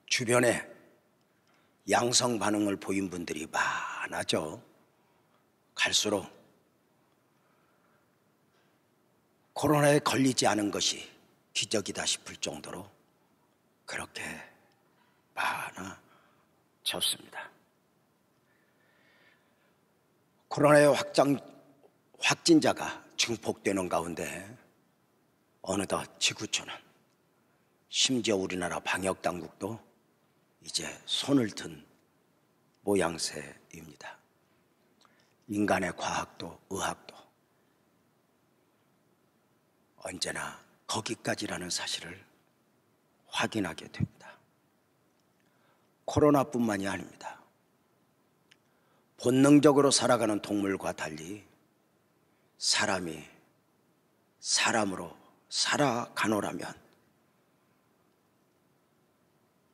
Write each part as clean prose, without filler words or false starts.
주변에 양성 반응을 보인 분들이 많아져. 갈수록 코로나에 걸리지 않은 것이 기적이다 싶을 정도로 그렇게 많아졌습니다. 코로나의 확진자가 증폭되는 가운데 어느덧 지구촌은, 심지어 우리나라 방역당국도 이제 손을 든 모양새입니다. 인간의 과학도 의학도 언제나 거기까지라는 사실을 확인하게 됩니다. 코로나뿐만이 아닙니다. 본능적으로 살아가는 동물과 달리 사람이 사람으로 살아가노라면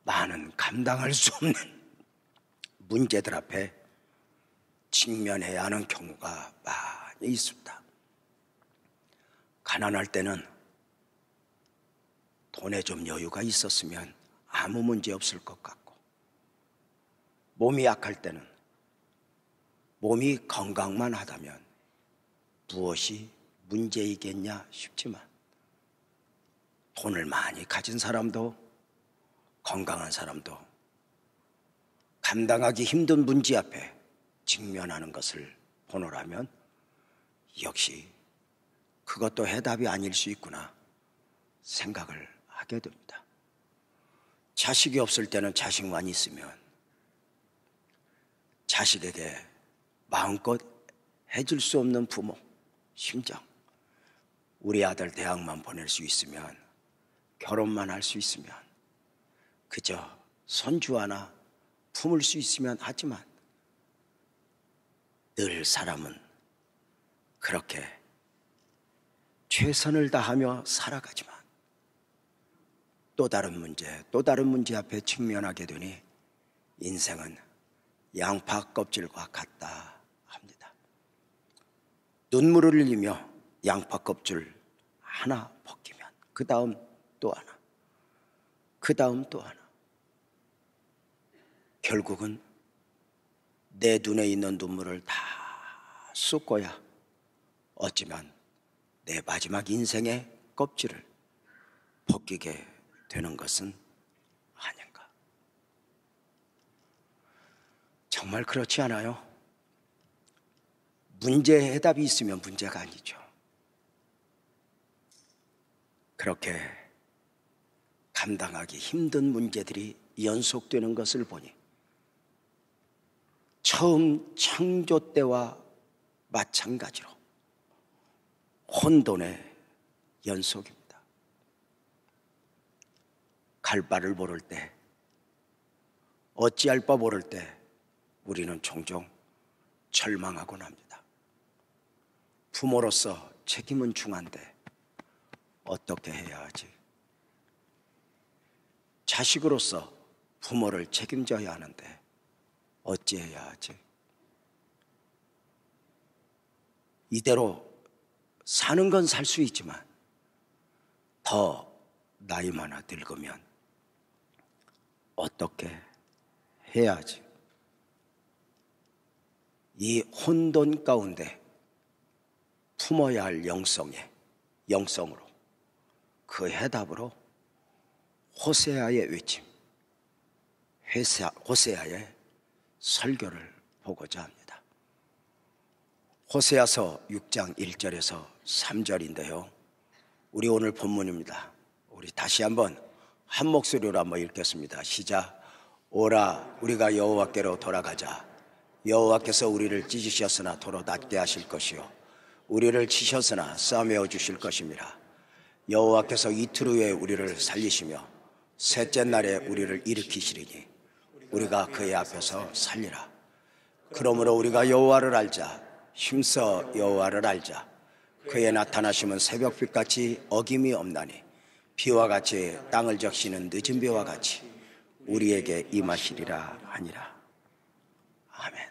많은 감당할 수 없는 문제들 앞에 직면해야 하는 경우가 많이 있습니다. 가난할 때는 돈에 좀 여유가 있었으면 아무 문제 없을 것 같고, 몸이 약할 때는 몸이 건강만 하다면 무엇이 문제이겠냐 싶지만, 돈을 많이 가진 사람도 건강한 사람도 감당하기 힘든 문제 앞에 직면하는 것을 보노라면 역시 그것도 해답이 아닐 수 있구나 생각을 하게 됩니다. 자식이 없을 때는 자식만 있으면 자식에게 마음껏 해줄 수 없는 부모 심정, 우리 아들 대학만 보낼 수 있으면, 결혼만 할 수 있으면, 그저 손주 하나 품을 수 있으면 하지만, 늘 사람은 그렇게 최선을 다하며 살아가지만 또 다른 문제 앞에 직면하게 되니 인생은 양파 껍질과 같다 합니다. 눈물을 흘리며 양파 껍질 하나 벗기면 그 다음 또 하나, 그 다음 또 하나. 결국은 내 눈에 있는 눈물을 다 쏟고야 어쩌면 내 마지막 인생의 껍질을 벗기게 되는 것은 아닌가. 정말 그렇지 않아요? 문제의 해답이 있으면 문제가 아니죠. 그렇게 감당하기 힘든 문제들이 연속되는 것을 보니 처음 창조 때와 마찬가지로 혼돈의 연속입니다. 갈 바를 모를 때, 어찌할 바 모를 때 우리는 종종 절망하곤 합니다. 부모로서 책임은 중한데 어떻게 해야 하지? 자식으로서 부모를 책임져야 하는데 어찌해야 하지? 이대로 사는 건 살 수 있지만 더 나이 많아 늙으면 어떻게 해야 하지? 이 혼돈 가운데 품어야 할 영성으로, 그 해답으로 호세아의 외침, 호세아의 설교를 보고자 합니다. 호세아서 6장 1절에서 3절인데요. 우리 오늘 본문입니다. 우리 다시 한번 한 목소리로 한번 읽겠습니다. 시작. 오라, 우리가 여호와께로 돌아가자. 여호와께서 우리를 찢으셨으나 도로 낫게 하실 것이요 우리를 치셨으나 싸매어 주실 것입니다. 여호와께서 이틀 후에 우리를 살리시며 셋째 날에 우리를 일으키시리니 우리가 그의 앞에서 살리라. 그러므로 우리가 여호와를 알자. 힘써 여호와를 알자. 그의 나타나심은 새벽빛같이 어김이 없나니 비와 같이 땅을 적시는 늦은 비와 같이 우리에게 임하시리라 하니라. 아멘.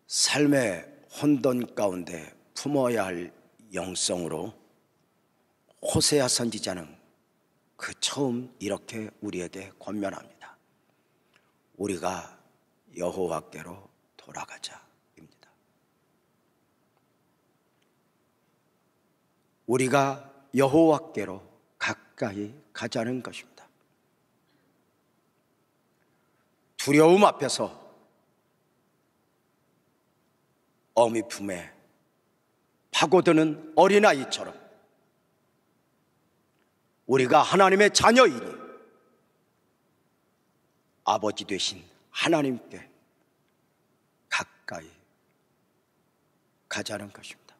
삶의 혼돈 가운데 품어야 할 영성으로 호세아 선지자는 그 처음 이렇게 우리에게 권면합니다. 우리가 여호와께로 돌아가자입니다. 우리가 여호와께로 가까이 가자는 것입니다. 두려움 앞에서 어미 품에 파고드는 어린아이처럼 우리가 하나님의 자녀이니 아버지 되신 하나님께 가까이 가자는 것입니다.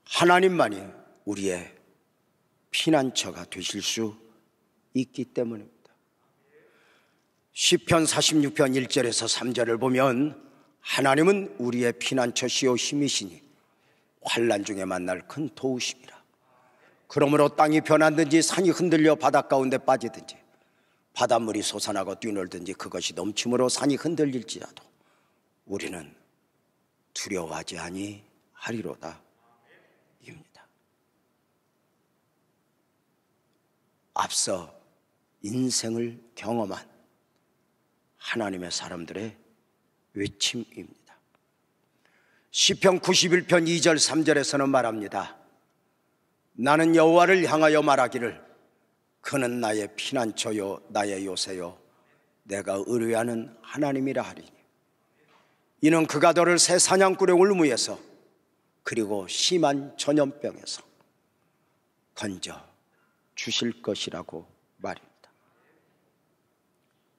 하나님만이 우리의 피난처가 되실 수 있기 때문입니다. 시편 46편 1절에서 3절을 보면 하나님은 우리의 피난처시요 힘이시니 환난 중에 만날 큰 도우심이라. 그러므로 땅이 변하든지 산이 흔들려 바다 가운데 빠지든지 바닷물이 솟아나고 뛰놀든지 그것이 넘침으로 산이 흔들릴지라도 우리는 두려워하지 아니하리로다 입니다. 앞서 인생을 경험한 하나님의 사람들의 외침입니다. 시편 91편 2절 3절에서는 말합니다. 나는 여호와를 향하여 말하기를 그는 나의 피난처요 나의 요새요 내가 의뢰하는 하나님이라 하리니 이는 그가 너를 새 사냥꾼의 울무에서 그리고 심한 전염병에서 건져 주실 것이라고 말입니다.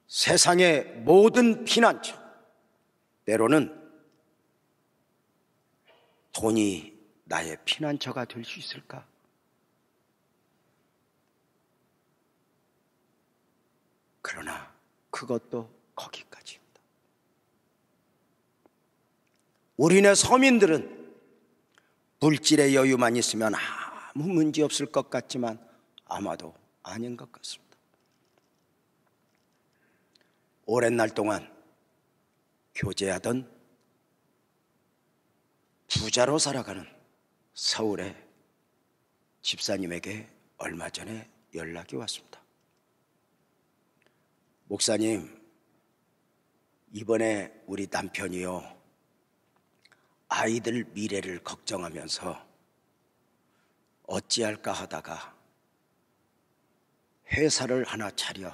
세상의 모든 피난처, 때로는 돈이 나의 피난처가 될 수 있을까? 그러나 그것도 거기까지입니다. 우리네 서민들은 물질의 여유만 있으면 아무 문제 없을 것 같지만 아마도 아닌 것 같습니다. 오랜 날 동안 교제하던 부자로 살아가는 서울의 집사님에게 얼마 전에 연락이 왔습니다. 목사님, 이번에 우리 남편이요, 아이들 미래를 걱정하면서 어찌할까 하다가 회사를 하나 차려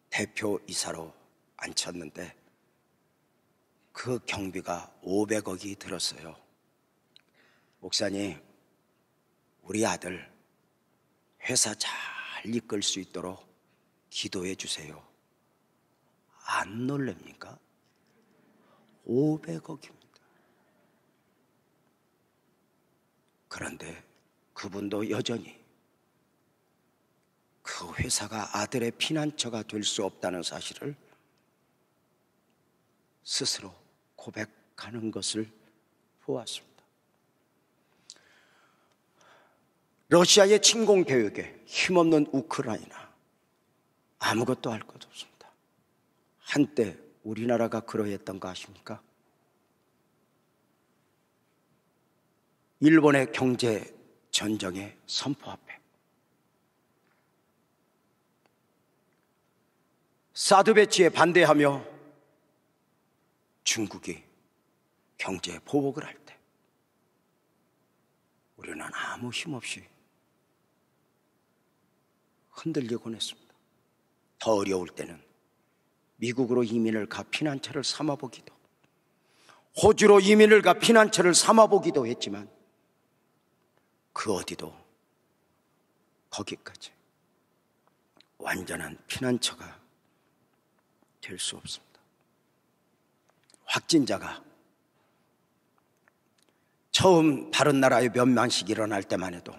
대표이사로 앉혔는데 그 경비가 500억이 들었어요. 목사님, 우리 아들 회사 잘 이끌 수 있도록 기도해 주세요. 안 놀랍니까? 500억입니다. 그런데 그분도 여전히 그 회사가 아들의 피난처가 될 수 없다는 사실을 스스로 고백하는 것을 보았습니다. 러시아의 침공 계획에 힘없는 우크라이나, 아무것도 할 것 없습니다. 한때 우리나라가 그러했던 거 아십니까? 일본의 경제 전쟁의 선포 앞에 사드 배치에 반대하며 중국이 경제 보복을 할 때 우리는 아무 힘없이 흔들리곤 했습니다. 더 어려울 때는 미국으로 이민을 가 피난처를 삼아보기도, 호주로 이민을 가 피난처를 삼아보기도 했지만 그 어디도 거기까지 완전한 피난처가 될 수 없습니다. 확진자가 처음 다른 나라의 몇만씩 일어날 때만 해도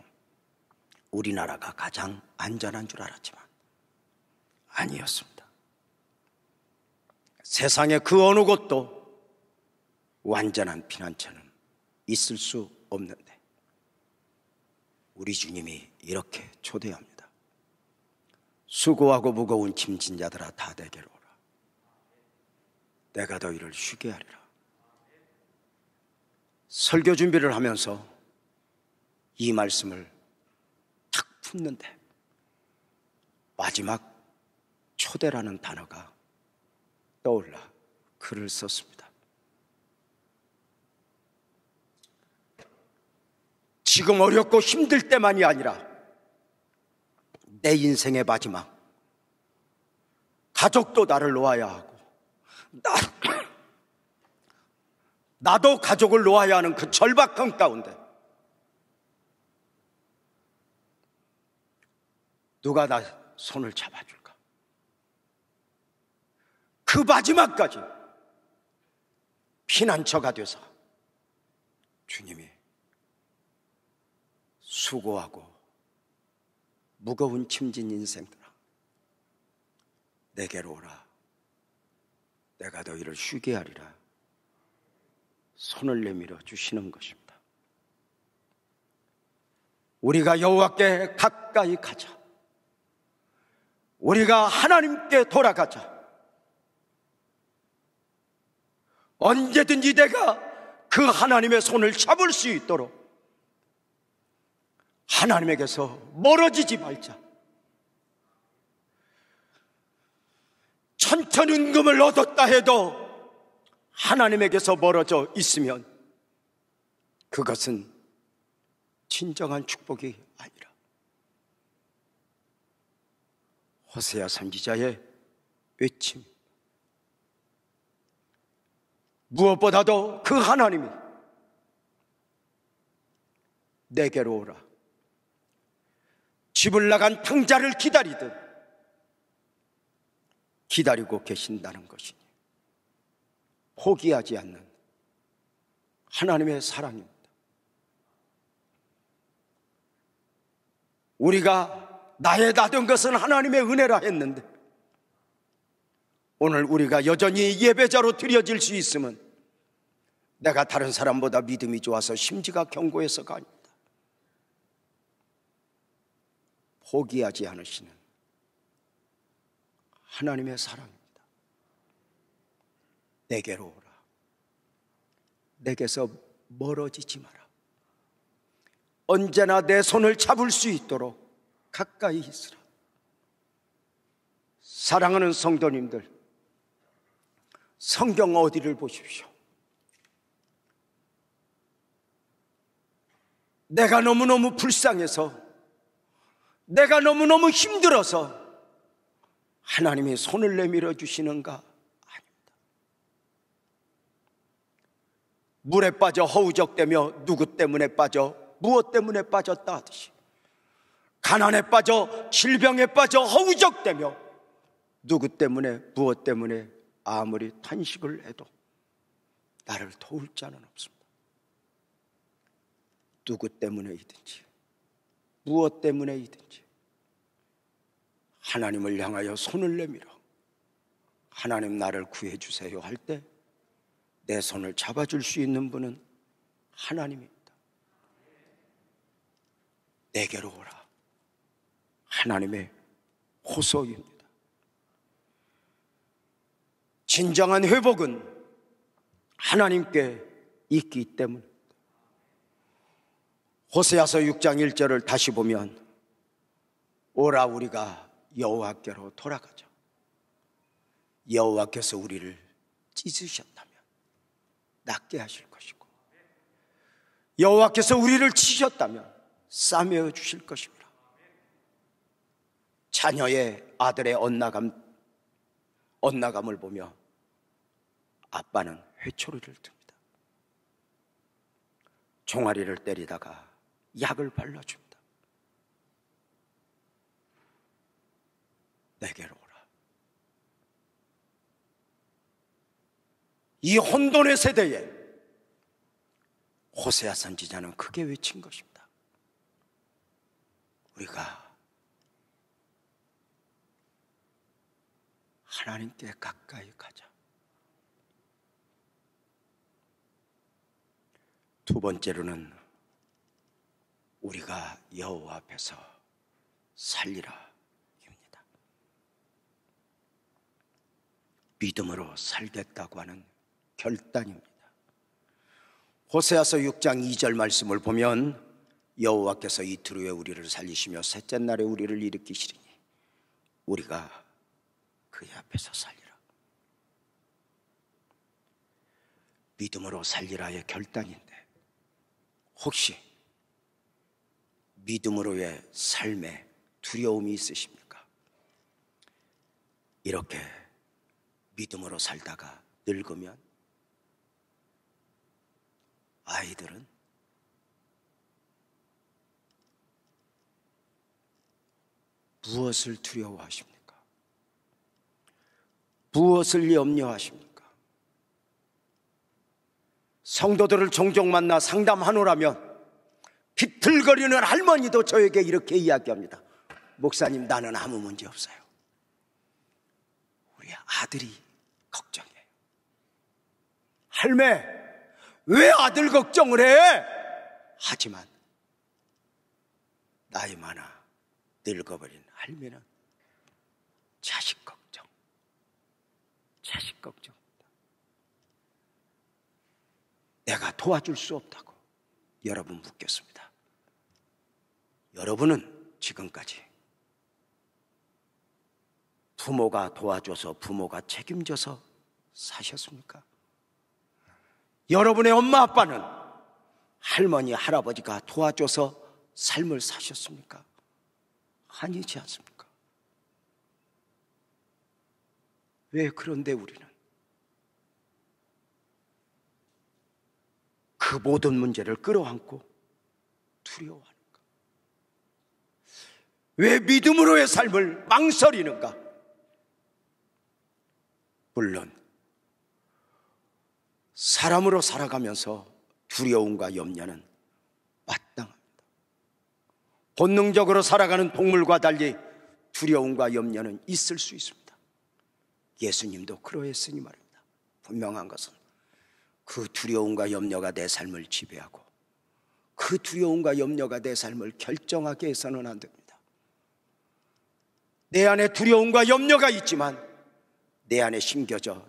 우리나라가 가장 안전한 줄 알았지만 아니었습니다. 세상의 그 어느 곳도 완전한 피난처는 있을 수 없는데 우리 주님이 이렇게 초대합니다. 수고하고 무거운 짐진 자들아 다 내게로 오라. 내가 너희를 쉬게 하리라. 설교 준비를 하면서 이 말씀을 탁 품는데 마지막 초대라는 단어가 떠올라 글을 썼습니다. 지금 어렵고 힘들 때만이 아니라 내 인생의 마지막, 가족도 나를 놓아야 하고 나도 가족을 놓아야 하는 그 절박함 가운데 누가 나 손을 잡아줄까? 그 마지막까지 피난처가 돼서 주님이 수고하고 무거운 짐진 인생들아, 내게로 오라. 내가 너희를 쉬게 하리라. 손을 내밀어 주시는 것입니다. 우리가 여호와께 가까이 가자. 우리가 하나님께 돌아가자. 언제든지 내가 그 하나님의 손을 잡을 수 있도록 하나님에게서 멀어지지 말자. 천천임금을 얻었다 해도 하나님에게서 멀어져 있으면 그것은 진정한 축복이 아니라 호세아 선지자의 외침, 무엇보다도 그 하나님이 내게로 오라. 집을 나간 탕자를 기다리듯 기다리고 계신다는 것이니 포기하지 않는 하나님의 사랑입니다. 우리가 나의 나던 것은 하나님의 은혜라 했는데 오늘 우리가 여전히 예배자로 드려질 수 있음은 내가 다른 사람보다 믿음이 좋아서 심지가 견고해서가 아닙니다. 포기하지 않으시는 하나님의 사랑입니다. 내게로 오라. 내게서 멀어지지 마라. 언제나 내 손을 잡을 수 있도록 가까이 있으라. 사랑하는 성도님들, 성경 어디를 보십시오. 내가 너무너무 불쌍해서, 내가 너무너무 힘들어서 하나님이 손을 내밀어 주시는가? 아닙니다. 물에 빠져 허우적대며 누구 때문에 빠져 무엇 때문에 빠졌다 하듯이 가난에 빠져 질병에 빠져 허우적대며 누구 때문에 무엇 때문에 아무리 탄식을 해도 나를 도울 자는 없습니다. 누구 때문에이든지 무엇 때문에이든지 하나님을 향하여 손을 내밀어 하나님 나를 구해주세요 할 때 내 손을 잡아줄 수 있는 분은 하나님입니다. 내게로 오라. 하나님의 호소입니다. 진정한 회복은 하나님께 있기 때문입니다. 호세아서 6장 1절을 다시 보면 오라 우리가 여호와께로 돌아가자. 여호와께서 우리를 찢으셨다면 낫게 하실 것이고 여호와께서 우리를 치셨다면 싸매어 주실 것입니다. 자녀의 아들의 엇나감을 보며 아빠는 회초리를 듭니다. 종아리를 때리다가 약을 발라줍니다. 내게로 오라. 이 혼돈의 세대에 호세아 선지자는 크게 외친 것입니다. 우리가 하나님께 가까이 가자. 두 번째로는 우리가 여호와 앞에서 살리라 입니다. 믿음으로 살겠다고 하는 결단입니다. 호세아서 6장 2절 말씀을 보면 여호와께서 이틀 후에 우리를 살리시며 셋째 날에 우리를 일으키시리니 우리가 그의 앞에서 살리라. 믿음으로 살리라의 결단인데, 혹시 믿음으로의 삶에 두려움이 있으십니까? 이렇게 믿음으로 살다가 늙으면 아이들은 무엇을 두려워하십니까? 무엇을 염려하십니까? 성도들을 종종 만나 상담하노라면 비틀거리는 할머니도 저에게 이렇게 이야기합니다. 목사님, 나는 아무 문제 없어요. 우리 아들이 걱정해요. 할매, 왜 아들 걱정을 해? 하지만 나이 많아 늙어버린 할매는 자식 걱정. 내가 도와줄 수 없다고 여러분 묻겠습니다. 여러분은 지금까지 부모가 도와줘서, 부모가 책임져서 사셨습니까? 여러분의 엄마 아빠는 할머니 할아버지가 도와줘서 삶을 사셨습니까? 아니지 않습니까? 왜 그런데 우리는 그 모든 문제를 끌어안고 두려워하는가? 왜 믿음으로의 삶을 망설이는가? 물론 사람으로 살아가면서 두려움과 염려는 마땅합니다. 본능적으로 살아가는 동물과 달리 두려움과 염려는 있을 수 있습니다. 예수님도 그러했으니 말입니다. 분명한 것은 그 두려움과 염려가 내 삶을 지배하고 그 두려움과 염려가 내 삶을 결정하게 해서는 안 됩니다. 내 안에 두려움과 염려가 있지만 내 안에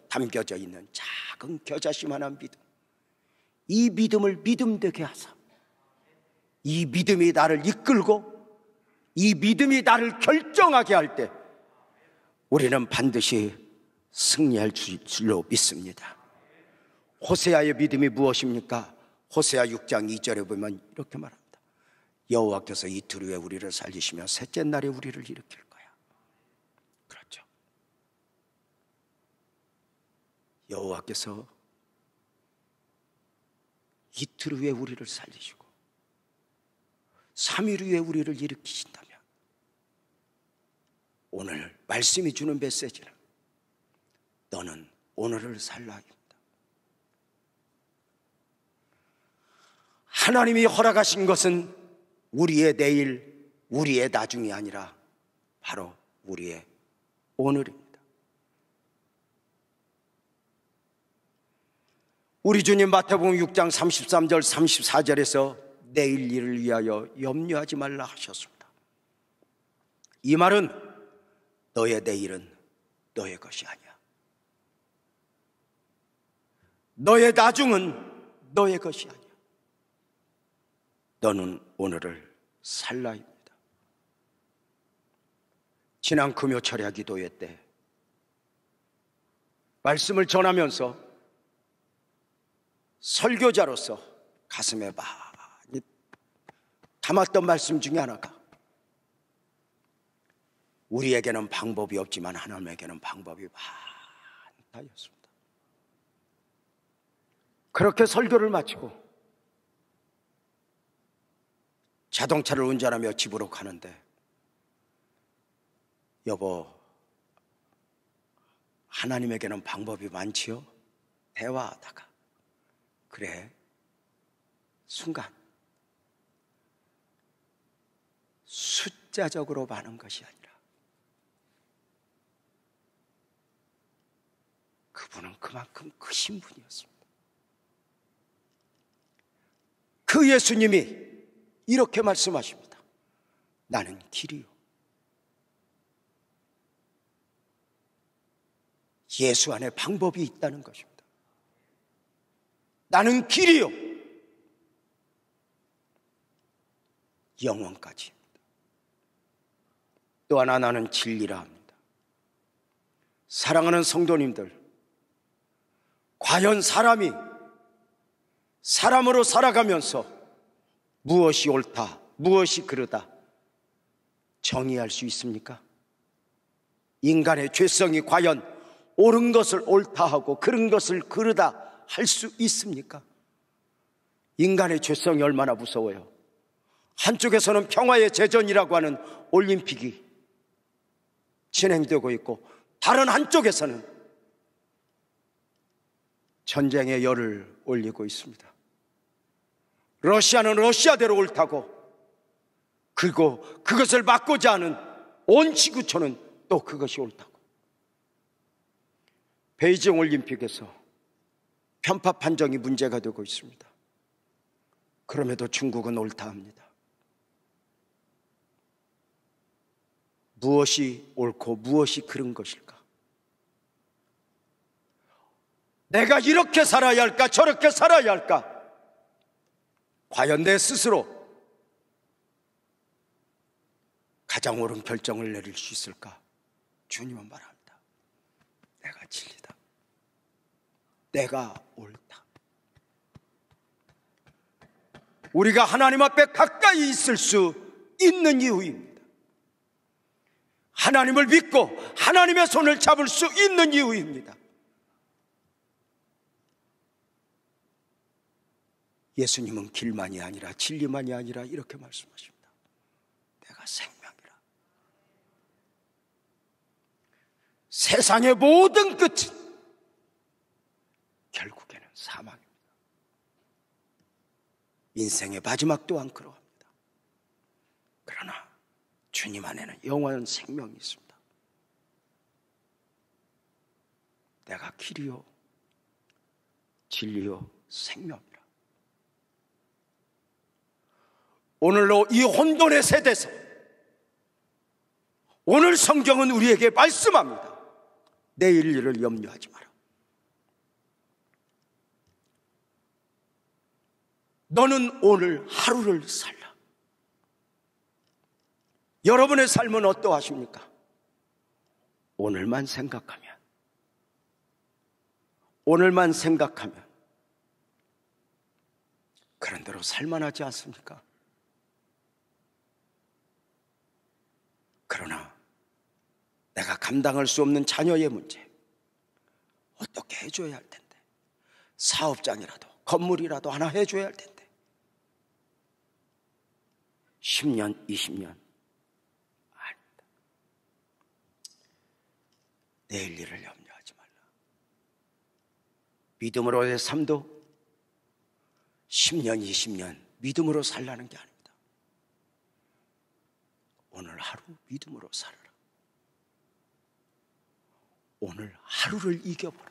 담겨져 있는 작은 겨자씨만한 믿음, 이 믿음을 믿음되게 하사 이 믿음이 나를 이끌고 이 믿음이 나를 결정하게 할 때 우리는 반드시 승리할 줄로 믿습니다. 호세아의 믿음이 무엇입니까? 호세아 6장 2절에 보면 이렇게 말합니다. 여호와께서 이틀 후에 우리를 살리시며 셋째 날에 우리를 일으킬 거야. 그렇죠. 여호와께서 이틀 후에 우리를 살리시고 3일 후에 우리를 일으키신다면 오늘 말씀이 주는 메시지는 너는 오늘을 살라입니다. 하나님이 허락하신 것은 우리의 내일, 우리의 나중이 아니라 바로 우리의 오늘입니다. 우리 주님 마태복음 6장 33절 34절에서 내일 일을 위하여 염려하지 말라 하셨습니다. 이 말은 너의 내일은 너의 것이 아니야. 너의 나중은 너의 것이 아니야. 너는 오늘을 살라입니다. 지난 금요 철야 기도회 때 말씀을 전하면서 설교자로서 가슴에 많이 담았던 말씀 중에 하나가 우리에게는 방법이 없지만 하나님에게는 방법이 많다였습니다. 그렇게 설교를 마치고 자동차를 운전하며 집으로 가는데 여보, 하나님에게는 방법이 많지요? 대화하다가 그래, 순간 숫자적으로 많은 것이 아니라 그분은 그만큼 크신 분이었습니다. 그 예수님이 이렇게 말씀하십니다. 나는 길이요. 예수 안에 방법이 있다는 것입니다. 나는 길이요. 영원까지. 또 하나 나는 진리라 합니다. 사랑하는 성도님들, 과연 사람이 사람으로 살아가면서 무엇이 옳다, 무엇이 그르다 정의할 수 있습니까? 인간의 죄성이 과연 옳은 것을 옳다 하고 그른 것을 그르다 할 수 있습니까? 인간의 죄성이 얼마나 무서워요. 한쪽에서는 평화의 제전이라고 하는 올림픽이 진행되고 있고, 다른 한쪽에서는 전쟁의 열을 올리고 있습니다. 러시아는 러시아대로 옳다고, 그리고 그것을 막고자 하는 온 지구촌은 또 그것이 옳다고. 베이징 올림픽에서 편파 판정이 문제가 되고 있습니다. 그럼에도 중국은 옳다 합니다. 무엇이 옳고 무엇이 그른 것일까? 내가 이렇게 살아야 할까, 저렇게 살아야 할까? 과연 내 스스로 가장 옳은 결정을 내릴 수 있을까? 주님은 말합니다. 내가 진리다. 내가 옳다. 우리가 하나님 앞에 가까이 있을 수 있는 이유입니다. 하나님을 믿고 하나님의 손을 잡을 수 있는 이유입니다. 예수님은 길만이 아니라 진리만이 아니라 이렇게 말씀하십니다. 내가 생명이라. 세상의 모든 끝은 결국에는 사망입니다. 인생의 마지막 또한 그러합니다. 그러나 주님 안에는 영원한 생명이 있습니다. 내가 길이요 진리요 생명이라. 오늘로 이 혼돈의 세대에서 오늘 성경은 우리에게 말씀합니다. 내일 일을 염려하지 마라. 너는 오늘 하루를 살라. 여러분의 삶은 어떠하십니까? 오늘만 생각하면 그런 대로 살만하지 않습니까? 그러나 내가 감당할 수 없는 자녀의 문제 어떻게 해줘야 할 텐데, 사업장이라도 건물이라도 하나 해줘야 할 텐데, 10년, 20년 아닙니다. 내일 일을 염려하지 말라. 믿음으로의 삶도 10년, 20년 믿음으로 살라는 게 아닙니다. 오늘 하루 믿음으로 살아라. 오늘 하루를 이겨보라.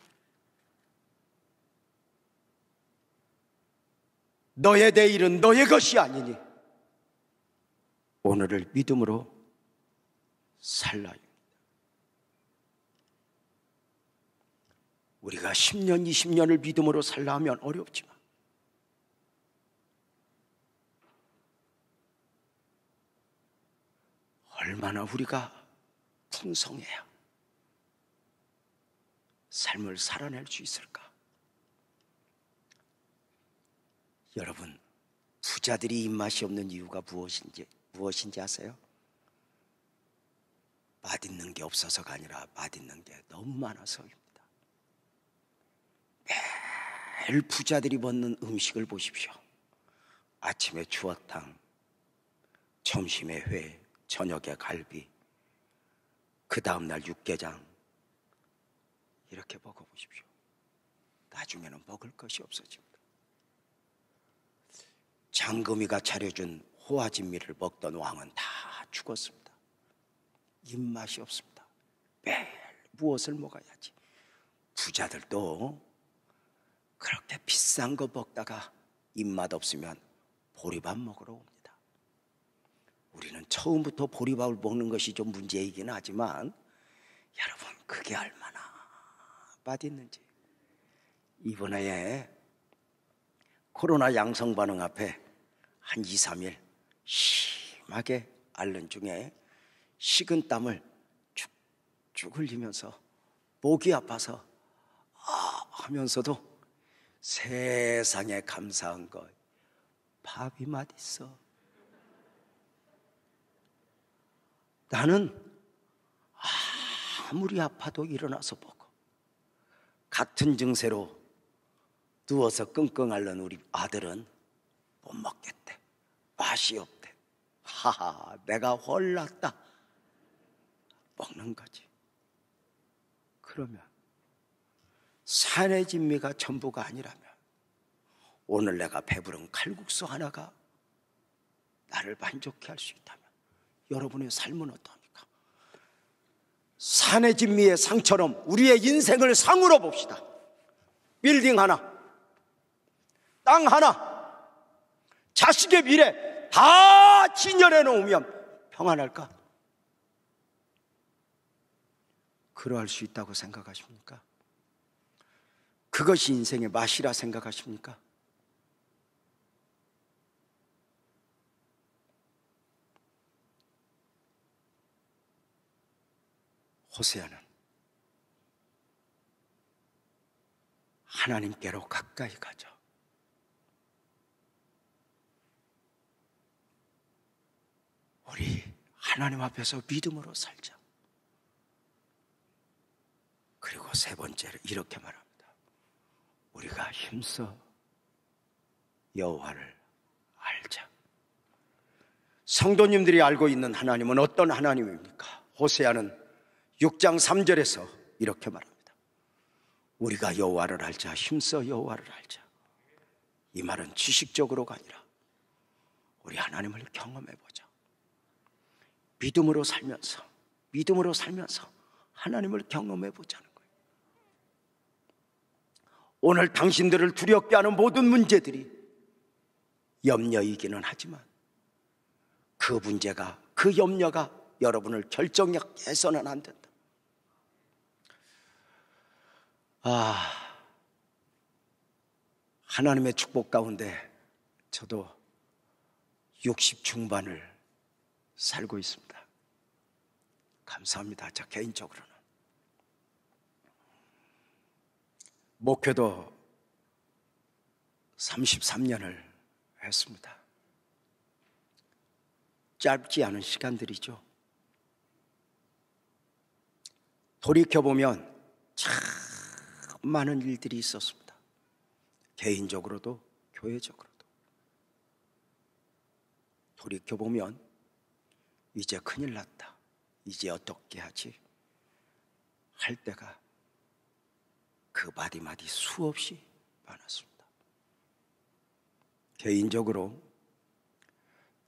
너의 내일은 너의 것이 아니니 오늘을 믿음으로 살라. 우리가 10년, 20년을 믿음으로 살라 하면 어렵지만 얼마나 우리가 풍성해야 삶을 살아낼 수 있을까? 여러분, 부자들이 입맛이 없는 이유가 무엇인지 아세요? 맛있는 게 없어서가 아니라 맛있는 게 너무 많아서입니다. 매일 부자들이 먹는 음식을 보십시오. 아침에 추어탕, 점심에 회, 저녁에 갈비, 그 다음날 육개장, 이렇게 먹어보십시오. 나중에는 먹을 것이 없어집니다. 장금이가 차려준 호화진미를 먹던 왕은 다 죽었습니다. 입맛이 없습니다. 매일 무엇을 먹어야지. 부자들도 그렇게 비싼 거 먹다가 입맛 없으면 보리밥 먹으러 옵니다. 우리는 처음부터 보리밥을 먹는 것이 좀 문제이긴 하지만 여러분, 그게 얼마나 맛있는지. 이번에 코로나 양성 반응 앞에 한 2, 3일 심하게 앓는 중에 식은땀을 쭉쭉 흘리면서 목이 아파서 하면서도 세상에 감사한 것 밥이 맛있어. 나는 아무리 아파도 일어나서 먹어. 같은 증세로 누워서 끙끙 앓는 우리 아들은 못 먹겠대. 맛이 없대. 하하, 내가 홀랐다. 먹는 거지. 그러면 산의 진미가 전부가 아니라면 오늘 내가 배부른 칼국수 하나가 나를 만족해 할 수 있다면 여러분의 삶은 어떠합니까? 산의 진미의 상처럼 우리의 인생을 상으로 봅시다. 빌딩 하나, 땅 하나, 자식의 미래 다 진열해 놓으면 평안할까? 그러할 수 있다고 생각하십니까? 그것이 인생의 맛이라 생각하십니까? 호세아는 하나님께로 가까이 가죠. 우리 하나님 앞에서 믿음으로 살자. 그리고 세 번째로 이렇게 말합니다. 우리가 힘써 여호와를 알자. 성도님들이 알고 있는 하나님은 어떤 하나님입니까? 호세아는 6장 3절에서 이렇게 말합니다. 우리가 여호와를 알자. 힘써 여호와를 알자. 이 말은 지식적으로가 아니라 우리 하나님을 경험해보자. 믿음으로 살면서 하나님을 경험해보자는 거예요. 오늘 당신들을 두렵게 하는 모든 문제들이 염려이기는 하지만 그 문제가, 그 염려가 여러분을 결정력 해서는 안 된다. 하나님의 축복 가운데 저도 60 중반을 살고 있습니다. 감사합니다. 저 개인적으로는 목회도 33년을 했습니다. 짧지 않은 시간들이죠. 돌이켜보면 참 많은 일들이 있었습니다. 개인적으로도 교회적으로도. 돌이켜보면 이제 큰일 났다. 이제 어떻게 하지? 할 때가 그 마디마디 수없이 많았습니다. 개인적으로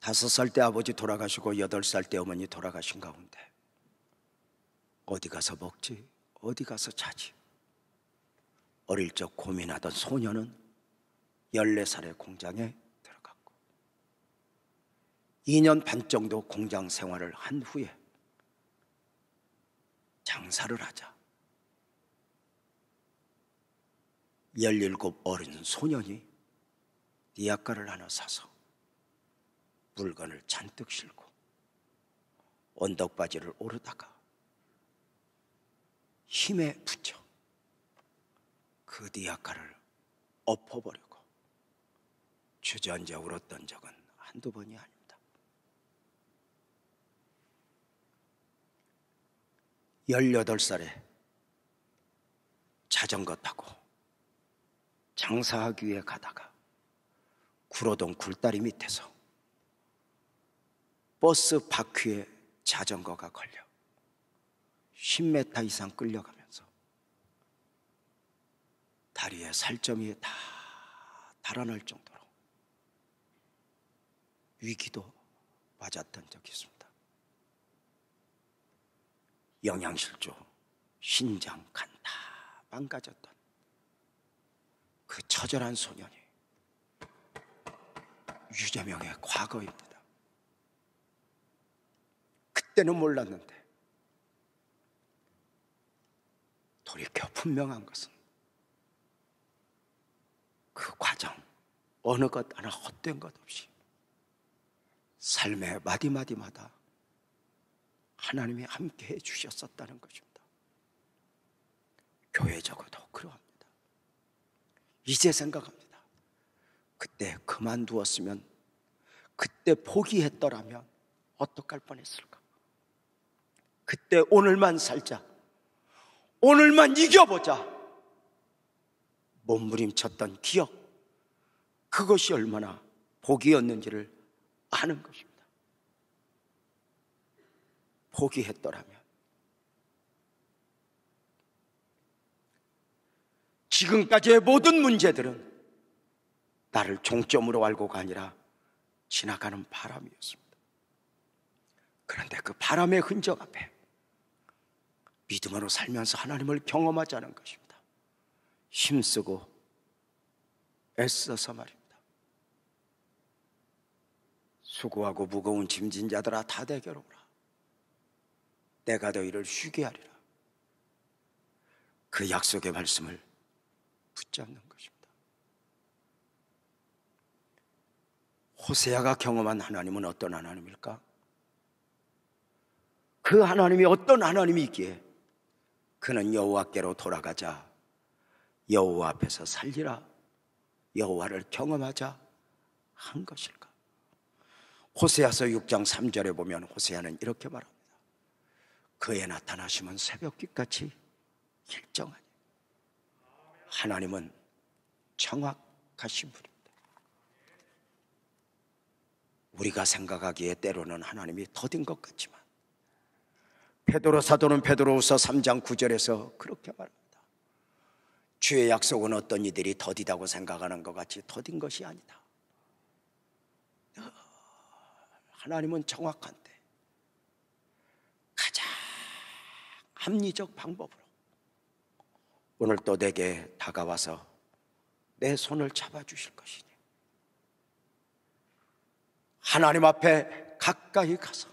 5살 때 아버지 돌아가시고 8살 때 어머니 돌아가신 가운데 어디 가서 먹지? 어디 가서 자지? 어릴 적 고민하던 소녀는 14살에 공장에 들어갔고 2년 반 정도 공장 생활을 한 후에 장사를 하자 17 어린 소년이 리아카를 하나 사서 물건을 잔뜩 싣고 언덕바지를 오르다가 힘에 붙여 그 리아카를 엎어버리고 주저앉아 울었던 적은 한두 번이 아닙니다. 18살에 자전거 타고 장사하기 위해 가다가 구로동 굴다리 밑에서 버스 바퀴에 자전거가 걸려 10m 이상 끌려가면서 다리에 살점이 다 달아날 정도로 위기도 맞았던 적이 있습니다. 영양실조, 신장, 간 다 망가졌던 그 처절한 소년이 유재명의 과거입니다. 그때는 몰랐는데 돌이켜 분명한 것은 그 과정 어느 것 하나 헛된 것 없이 삶의 마디마디마다 하나님이 함께 해 주셨었다는 것입니다. 교회적으로도 그러합니다. 이제 생각합니다. 그때 그만두었으면, 그때 포기했더라면 어떡할 뻔했을까? 그때 오늘만 살자, 오늘만 이겨보자, 몸부림쳤던 기억, 그것이 얼마나 복이었는지를 아는 것입니다. 포기했더라면. 지금까지의 모든 문제들은 나를 종점으로 알고가 아니라 지나가는 바람이었습니다. 그런데 그 바람의 흔적 앞에 믿음으로 살면서 하나님을 경험하자는 것입니다. 힘쓰고 애써서 말입니다. 수고하고 무거운 짐진 자들아 다 내게로 오라. 내가 너희를 쉬게 하리라. 그 약속의 말씀을 붙잡는 것입니다. 호세아가 경험한 하나님은 어떤 하나님일까? 그 하나님이 어떤 하나님이기에 그는 여호와께로 돌아가자, 여호와 앞에서 살리라, 여호와를 경험하자 한 것일까? 호세아서 6장 3절에 보면 호세아는 이렇게 말합니다. 그의 나타나심은 새벽빛같이 일정하니. 하나님은 정확하신 분입니다. 우리가 생각하기에 때로는 하나님이 더딘 것 같지만, 베드로 사도는 베드로후서 3장 9절에서 그렇게 말합니다. 주의 약속은 어떤 이들이 더디다고 생각하는 것 같이 더딘 것이 아니다. 하나님은 정확한데 가장 합리적 방법으로 오늘 또 내게 다가와서 내 손을 잡아주실 것이니, 하나님 앞에 가까이 가서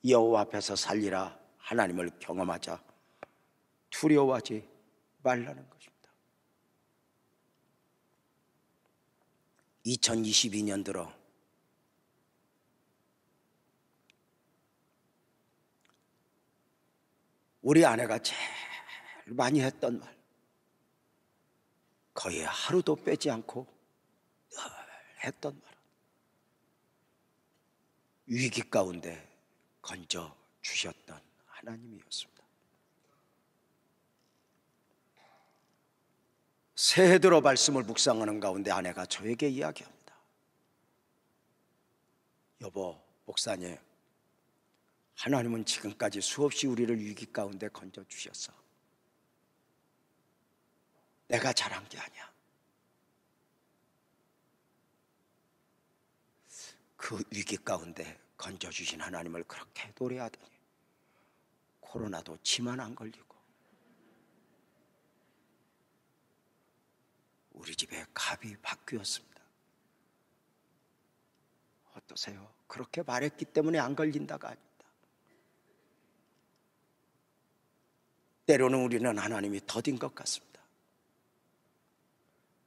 여호와 앞에서 살리라, 하나님을 경험하자, 두려워하지 말라는 것입니다. 2022년 들어 우리 아내가 제일 많이 했던 말, 거의 하루도 빼지 않고 늘 했던 말은 위기 가운데 건져 주셨던 하나님이었습니다. 새해 들어 말씀을 묵상하는 가운데 아내가 저에게 이야기합니다. 여보, 목사님, 하나님은 지금까지 수없이 우리를 위기 가운데 건져 주셨어. 내가 잘한 게 아니야. 그 위기 가운데 건져 주신 하나님을 그렇게 노래하더니 코로나도 치만 안 걸리고 우리 집에 갑이 바뀌었습니다. 어떠세요? 그렇게 말했기 때문에 안 걸린다가 아닙니다. 때로는 우리는 하나님이 더딘 것 같습니다.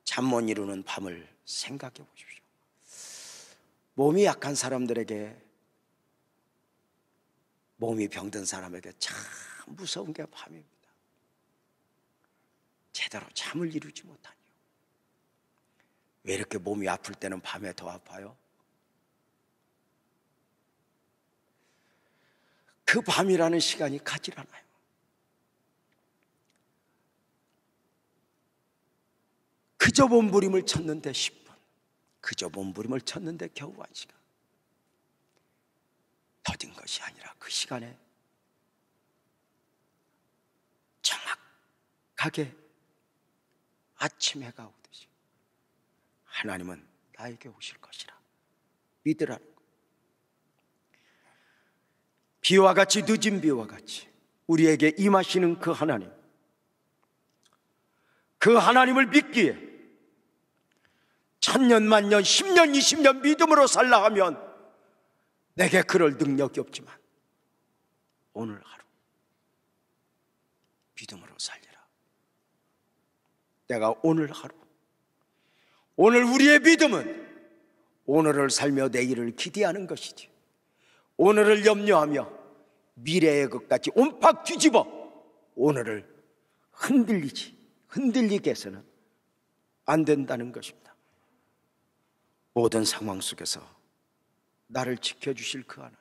잠 못 이루는 밤을 생각해 보십시오. 몸이 약한 사람들에게, 몸이 병든 사람에게 참 무서운 게 밤입니다. 제대로 잠을 이루지 못하니. 왜 이렇게 몸이 아플 때는 밤에 더 아파요? 그 밤이라는 시간이 가질 않아요. 그저 몸부림을 쳤는데 10분, 그저 몸부림을 쳤는데 겨우 1시간. 더딘 것이 아니라 그 시간에 정확하게 아침 해가 오듯이 하나님은 나에게 오실 것이라 믿으라는 것. 비와 같이, 늦은 비와 같이 우리에게 임하시는 그 하나님, 그 하나님을 믿기에 1000년, 만년, 10년, 20년 믿음으로 살라 하면 내게 그럴 능력이 없지만 오늘 하루 믿음으로 살리라. 내가 오늘 하루, 오늘 우리의 믿음은 오늘을 살며 내일을 기대하는 것이지, 오늘을 염려하며 미래의 것까지 온팍 뒤집어 오늘을 흔들리게 해서는 안 된다는 것입니다. 모든 상황 속에서 나를 지켜주실 그 하나님,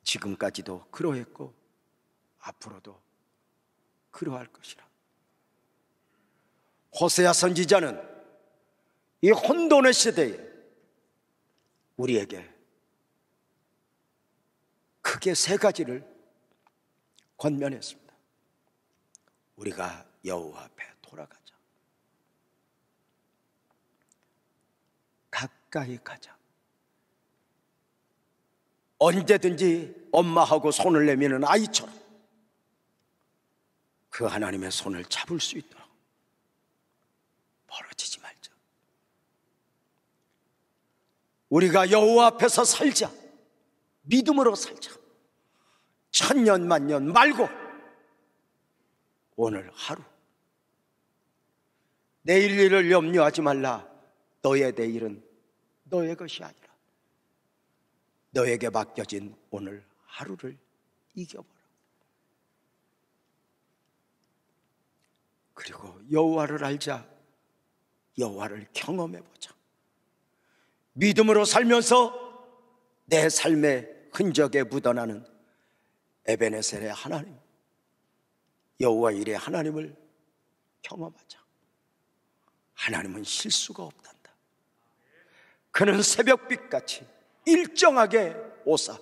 지금까지도 그러했고 앞으로도 그러할 것이라. 호세아 선지자는 이 혼돈의 시대에 우리에게 크게 세 가지를 권면했습니다. 우리가 여호와 앞에 돌아가자. 가까이 가자. 언제든지 엄마하고 손을 내미는 아이처럼 그 하나님의 손을 잡을 수 있도록 멀어지지 말자. 우리가 여호와 앞에서 살자. 믿음으로 살자. 천년 만년 말고 오늘 하루, 내일 일을 염려하지 말라. 너의 내일은 너의 것이 아니라 너에게 맡겨진 오늘 하루를 이겨보라. 그리고 여호와를 알자. 여호와를 경험해보자. 믿음으로 살면서 내 삶의 흔적에 묻어나는 에베네셀의 하나님, 여호와 일의 하나님을 경험하자. 하나님은 실수가 없단다. 그는 새벽빛같이 일정하게 오사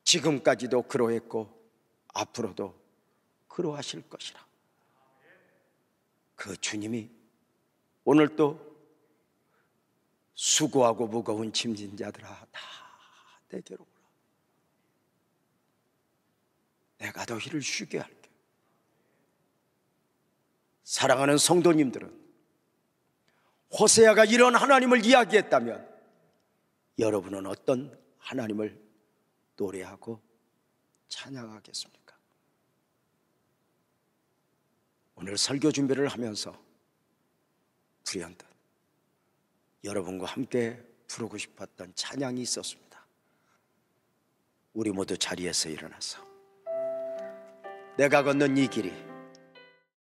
지금까지도 그러했고 앞으로도 그러하실 것이라. 그 주님이 오늘 또 수고하고 무거운 짐진 자들아 다 내게로 오라. 내가 너희를 쉬게 할게. 사랑하는 성도님들은 호세아가 이런 하나님을 이야기했다면 여러분은 어떤 하나님을 노래하고 찬양하겠습니까? 오늘 설교 준비를 하면서 불현듯 여러분과 함께 부르고 싶었던 찬양이 있었습니다. 우리 모두 자리에서 일어나서 내가 걷는 이 길이